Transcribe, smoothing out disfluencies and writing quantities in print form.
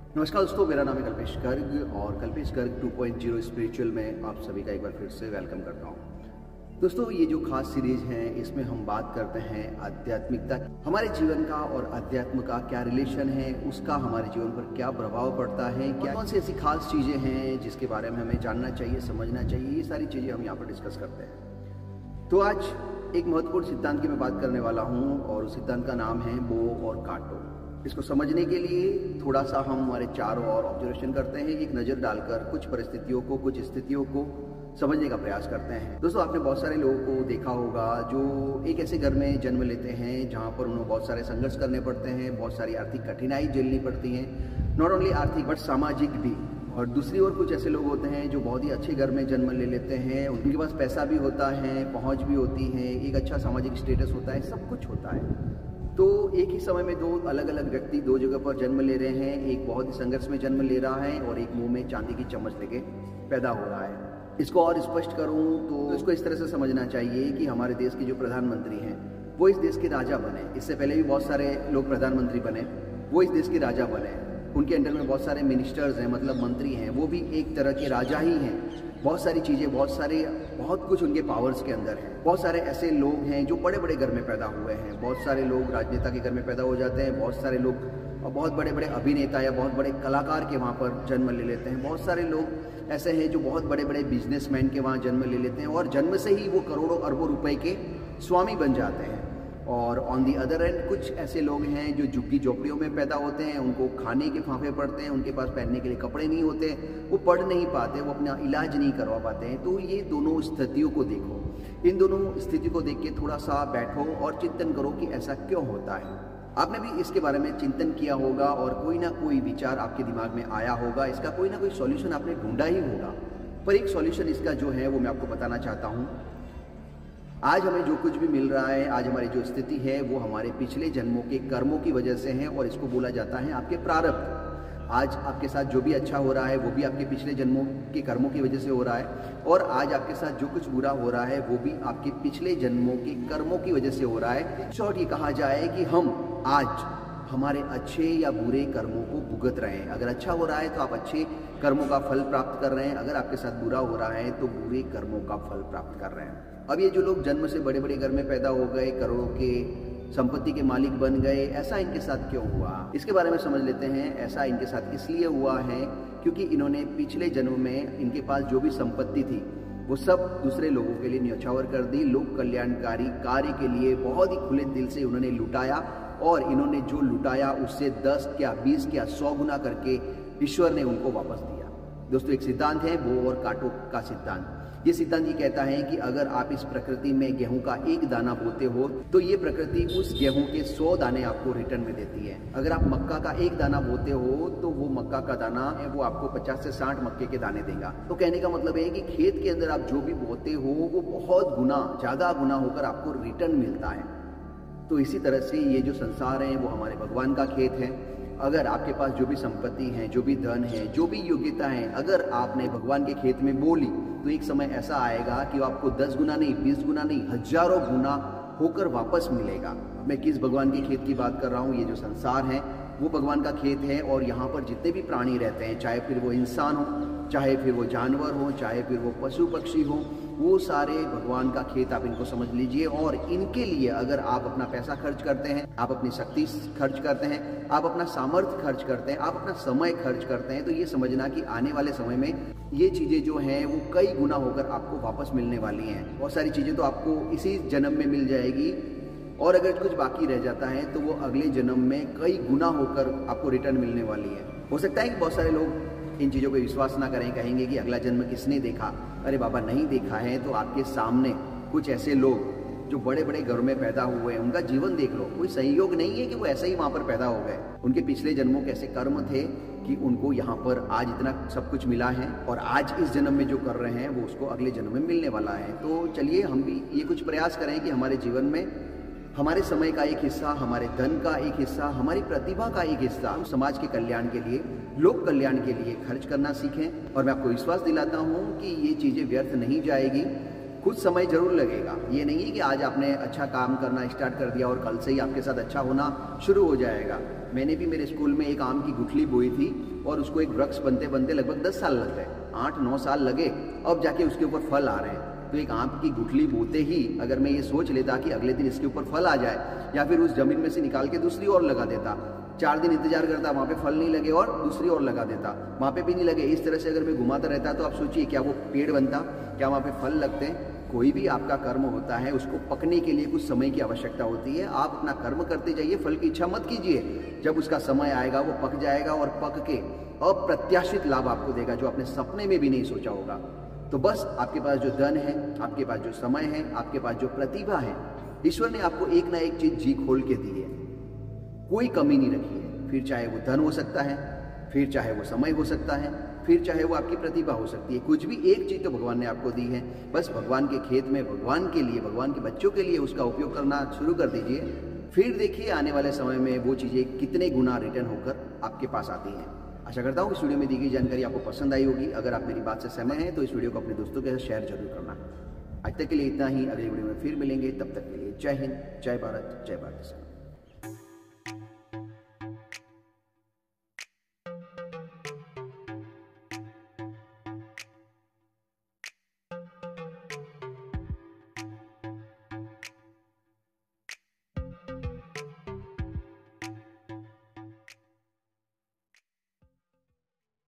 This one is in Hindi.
नमस्कार दोस्तों, मेरा नाम है कल्पेश गर्ग और कल्पेश गर्ग 2.0 स्पिरिचुअल में आप सभी का एक बार फिर से वेलकम करता हूँ। दोस्तों, ये जो खास सीरीज है इसमें हम बात करते हैं आध्यात्मिकता, हमारे जीवन का और अध्यात्म का क्या रिलेशन है, उसका हमारे जीवन पर क्या प्रभाव पड़ता है, क्या कौन सी ऐसी खास चीज़ें हैं जिसके बारे में हमें जानना चाहिए, समझना चाहिए, ये सारी चीज़ें हम यहाँ पर डिस्कस करते हैं। तो आज एक महत्वपूर्ण सिद्धांत की मैं बात करने वाला हूँ और उस सिद्धांत का नाम है बो और काटो। इसको समझने के लिए थोड़ा सा हम हमारे चारों ओर ऑब्जर्वेशन करते हैं, एक नज़र डालकर कुछ परिस्थितियों को, कुछ स्थितियों को समझने का प्रयास करते हैं। दोस्तों, आपने बहुत सारे लोगों को देखा होगा जो एक ऐसे घर में जन्म लेते हैं जहाँ पर उन्हें बहुत सारे संघर्ष करने पड़ते हैं, बहुत सारी आर्थिक कठिनाई झेलनी पड़ती हैं, नॉट ओनली आर्थिक बट सामाजिक भी। और दूसरी ओर कुछ ऐसे लोग होते हैं जो बहुत ही अच्छे घर में जन्म ले लेते हैं, उनके पास पैसा भी होता है, पहुँच भी होती है, एक अच्छा सामाजिक स्टेटस होता है, सब कुछ होता है। तो एक ही समय में दो अलग अलग व्यक्ति दो जगह पर जन्म ले रहे हैं, एक बहुत ही संघर्ष में जन्म ले रहा है और एक मुंह में चांदी की चम्मच लेके पैदा हो रहा है। इसको और स्पष्ट करूं तो इसको इस तरह से समझना चाहिए कि हमारे देश के जो प्रधानमंत्री हैं वो इस देश के राजा बने। इससे पहले भी बहुत सारे लोग प्रधानमंत्री बने, वो इस देश के राजा बने। उनके अंडर में बहुत सारे मिनिस्टर्स हैं, मतलब मंत्री हैं, वो भी एक तरह के राजा ही हैं। बहुत सारी चीज़ें, बहुत कुछ उनके पावर्स के अंदर है। बहुत सारे ऐसे लोग हैं जो बड़े बड़े घर में पैदा हुए हैं, बहुत सारे लोग राजनेता के घर में पैदा हो जाते हैं, बहुत सारे लोग बहुत बड़े बड़े अभिनेता या बहुत बड़े कलाकार के वहाँ पर जन्म ले लेते हैं, बहुत सारे लोग ऐसे हैं जो बहुत बड़े बड़े बिजनेसमैन के वहाँ जन्म ले लेते हैं और जन्म से ही वो करोड़ों अरबों रुपए के स्वामी बन जाते हैं। और ऑन दी अदर एंड कुछ ऐसे लोग हैं जो झुग्गी झोपड़ियों में पैदा होते हैं, उनको खाने के फांफे पड़ते हैं, उनके पास पहनने के लिए कपड़े नहीं होते, वो पढ़ नहीं पाते, वो अपना इलाज नहीं करवा पाते हैं। तो ये दोनों स्थितियों को देखो, इन दोनों स्थिति को देख के थोड़ा सा बैठो और चिंतन करो कि ऐसा क्यों होता है। आपने भी इसके बारे में चिंतन किया होगा और कोई ना कोई विचार आपके दिमाग में आया होगा, इसका कोई ना कोई सॉल्यूशन आपने ढूंढा ही होगा। पर एक सॉल्यूशन इसका जो है वो मैं आपको बताना चाहता हूँ। आज हमें जो कुछ भी मिल रहा है, आज हमारी जो स्थिति है वो हमारे पिछले जन्मों के कर्मों की वजह से है और इसको बोला जाता है आपके प्रारब्ध। आज आपके साथ जो भी अच्छा हो रहा है वो भी आपके पिछले जन्मों के कर्मों की वजह से हो रहा है और आज आपके साथ जो कुछ बुरा हो रहा है वो भी आपके पिछले जन्मों के कर्मों की वजह से हो रहा है। शॉर्ट ये कहा जाए कि हम आज हमारे अच्छे या बुरे कर्मों को भुगत रहे हैं। अगर अच्छा हो रहा है तो आप अच्छे कर्मों का फल प्राप्त कर रहे हैं, अगर आपके साथ बुरा हो रहा है तो बुरे कर्मों का फल प्राप्त कर रहे हैं। अब ये जो लोग जन्म से बड़े बड़े घर में पैदा हो गए, करोड़ों के संपत्ति के मालिक बन गए, ऐसा इनके साथ क्यों हुआ, इसके बारे में समझ लेते हैं। ऐसा इनके साथ इसलिए हुआ है क्योंकि इन्होंने पिछले जन्म में इनके पास जो भी संपत्ति थी वो सब दूसरे लोगों के लिए न्यौछावर कर दी। लोक कल्याणकारी कार्य के लिए बहुत ही खुले दिल से उन्होंने लुटाया और इन्होंने जो लुटाया उससे 10 क्या 20 क्या 100 गुना करके ईश्वर ने उनको वापस दिया। दोस्तों, एक सिद्धांत है बो और काटो का सिद्धांत। ये सिद्धांत ये कहता है कि अगर आप इस प्रकृति में गेहूं का एक दाना बोते हो तो ये प्रकृति उस गेहूं के 100 दाने आपको रिटर्न में देती है। अगर आप मक्का का एक दाना बोते हो तो वो मक्का का दाना है वो आपको 50 से 60 मक्के के दाने देगा। तो कहने का मतलब है कि खेत के अंदर आप जो भी बोते हो वो बहुत गुना, ज्यादा गुना होकर आपको रिटर्न मिलता है। तो इसी तरह से ये जो संसार है वो हमारे भगवान का खेत है। अगर आपके पास जो भी संपत्ति है, जो भी धन है, जो भी योग्यता है, अगर आपने भगवान के खेत में बोली तो एक समय ऐसा आएगा कि आपको 10 गुना नहीं, 20 गुना नहीं, हजारों गुना होकर वापस मिलेगा। मैं किस भगवान के खेत की बात कर रहा हूँ? ये जो संसार है वो भगवान का खेत है और यहाँ पर जितने भी प्राणी रहते हैं, चाहे फिर वो इंसान हो, चाहे फिर वो जानवर हो, चाहे फिर वो पशु पक्षी हो, वो सारे भगवान का खेत, आप इनको समझ लीजिए। और इनके लिए अगर आप अपना पैसा खर्च करते हैं, आप अपनी शक्ति खर्च करते हैं, आप अपना सामर्थ्य खर्च करते हैं, आप अपना समय खर्च करते हैं, तो ये समझना कि आने वाले समय में ये चीज़ें जो हैं वो कई गुना होकर आपको वापस मिलने वाली हैं। बहुत सारी चीज़ें तो आपको इसी जन्म में मिल जाएगी और अगर कुछ बाकी रह जाता है तो वो अगले जन्म में कई गुना होकर आपको रिटर्न मिलने वाली है। हो सकता है कि बहुत सारे लोग इन चीज़ों पर विश्वास ना करें, कहेंगे कि अगला जन्म किसने देखा। अरे बाबा, नहीं देखा है तो आपके सामने कुछ ऐसे लोग जो बड़े बड़े घरों में पैदा हुए हैं उनका जीवन देख लो। कोई संयोग नहीं है कि वो ऐसे ही वहाँ पर पैदा हो गए। उनके पिछले जन्मों के ऐसे कर्म थे कि उनको यहाँ पर आज इतना सब कुछ मिला है और आज इस जन्म में जो कर रहे हैं वो उसको अगले जन्म में मिलने वाला है। तो चलिए हम भी ये कुछ प्रयास करें कि हमारे जीवन में हमारे समय का एक हिस्सा, हमारे धन का एक हिस्सा, हमारी प्रतिभा का एक हिस्सा हम समाज के कल्याण के लिए, लोक कल्याण के लिए खर्च करना सीखें। और मैं आपको विश्वास दिलाता हूँ कि ये चीज़ें व्यर्थ नहीं जाएगी। कुछ समय जरूर लगेगा। ये नहीं है कि आज आपने अच्छा काम करना स्टार्ट कर दिया और कल से ही आपके साथ अच्छा होना शुरू हो जाएगा। मैंने भी मेरे स्कूल में एक आम की गुठली बोई थी और उसको एक वृक्ष बनते बनते लगभग 10 साल लग गए, 8-9 साल लगे, अब जाके उसके ऊपर फल आ रहे हैं। तो एक आम की गुठली बोते ही अगर मैं ये सोच लेता कि अगले दिन इसके ऊपर फल आ जाए, या फिर उस जमीन में से निकाल के दूसरी और लगा देता, 4 दिन इंतजार करता, वहाँ पे फल नहीं लगे और दूसरी और लगा देता, वहाँ पे भी नहीं लगे, इस तरह से अगर मैं घुमाता रहता तो आप सोचिए क्या वो पेड़ बनता, क्या वहाँ पे फल लगते हैं? कोई भी आपका कर्म होता है उसको पकने के लिए कुछ समय की आवश्यकता होती है। आप अपना कर्म करते जाइए, फल की इच्छा मत कीजिए। जब उसका समय आएगा वो पक जाएगा और पक के अप्रत्याशित लाभ आपको देगा जो आपने सपने में भी नहीं सोचा होगा। तो बस आपके पास जो धन है, आपके पास जो समय है, आपके पास जो प्रतिभा है, ईश्वर ने आपको एक ना एक चीज जी खोल के दी है, कोई कमी नहीं रखी है। फिर चाहे वो धन हो सकता है, फिर चाहे वो समय हो सकता है, फिर चाहे वो आपकी प्रतिभा हो सकती है, कुछ भी एक चीज तो भगवान ने आपको दी है। बस भगवान के खेत में भगवान के लिए, भगवान के बच्चों के लिए उसका उपयोग करना शुरू कर दीजिए। फिर देखिए आने वाले समय में वो चीजें कितने गुना रिटर्न होकर आपके पास आती हैं। आशा करता हूँ इस वीडियो में दी गई जानकारी आपको पसंद आई होगी। अगर आप मेरी बात से सहमत हैं तो इस वीडियो को अपने दोस्तों के साथ शेयर जरूर करना। आज तक के लिए इतना ही, अगली वीडियो में फिर मिलेंगे, तब तक के लिए जय हिंद, जय भारत, जय भारत।